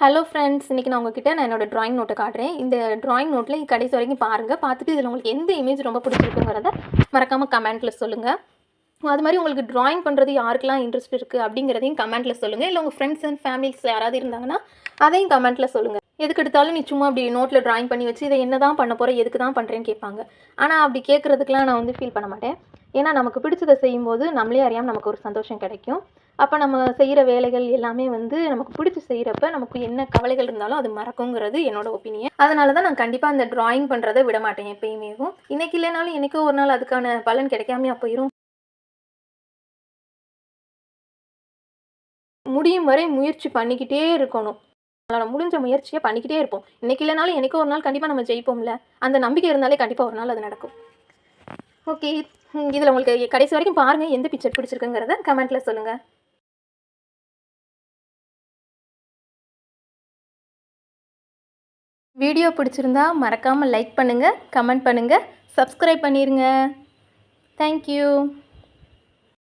Hello friends, இன்றைக்கி நான் உங்ககிட்ட என்னோட ட்ராயிங் நோட்டை காட்டுறேன். இந்த ட்ராயிங் நோட்டில் கடைசி வரைக்கும் பாருங்கள். பார்த்துட்டு இதில் உங்களுக்கு எந்த இமேஜ் ரொம்ப பிடிச்சிருக்குங்கிறத மறக்காமல் கமெண்ட்டில் சொல்லுங்கள். அது மாதிரி உங்களுக்கு ட்ராயிங் பண்ணுறது யாருக்கெல்லாம் இன்ட்ரெஸ்ட் இருக்குது அப்படிங்கிறதையும் கமெண்ட்டில் சொல்லுங்கள். இல்லை உங்கள் ஃப்ரெண்ட்ஸ் அண்ட் ஃபேமிலிஸ் யாராவது இருந்தாங்கன்னா அதையும் கமெண்ட்டில் சொல்லுங்கள். எதுக்கு எடுத்தாலும் நீ சும்மா அப்படி நோட்டில் ட்ராயிங் பண்ணி வச்சு இதை என்ன தான் பண்ண போகிற, எதுக்கு தான் பண்ணுறேன்னு கேட்பாங்க. ஆனால் அப்படி கேட்குறதுக்கெலாம் நான் ஃபீல் பண்ண மாட்டேன். ஏன்னா நமக்கு பிடிச்சதை செய்யும்போது நம்மளே அறியாமல் நமக்கு ஒரு சந்தோஷம் கிடைக்கும். அப்போ நம்ம செய்கிற வேலைகள் எல்லாமே நமக்கு பிடிச்சி செய்கிறப்ப நமக்கு என்ன கவலைகள் இருந்தாலும் அது மறக்குங்கிறது என்னோட ஒப்பீனியன். அதனால தான் நான் கண்டிப்பாக அந்த ட்ராயிங் பண்ணுறதை விட மாட்டேன் எப்பயுமேவும். இன்றைக்கி இல்லைனாலும் எனக்கோ ஒரு நாள் அதுக்கான பலன் கிடைக்காமையா போயிடும். முடியும் வரை முயற்சி பண்ணிக்கிட்டே இருக்கணும். நம்மளால் முடிஞ்ச முயற்சியை பண்ணிக்கிட்டே இருப்போம். இன்றைக்கி இல்லைனாலும் எனக்கோ ஒரு நாள் கண்டிப்பாக நம்ம ஜெயிப்போம்ல. அந்த நம்பிக்கை இருந்தாலே கண்டிப்பாக ஒரு நாள் அது நடக்கும். ஓகே, இதில் உங்களுக்கு கடைசி வரைக்கும் பாருங்கள், எந்த பிக்சர் பிடிச்சிருக்குங்கிறத கமெண்ட்டில் சொல்லுங்கள். வீடியோ பிடிச்சிருந்தா மறக்காமல் லைக் பண்ணுங்கள், கமெண்ட் பண்ணுங்கள், சப்ஸ்கிரைப் பண்ணிடுங்க. தேங்க்யூ.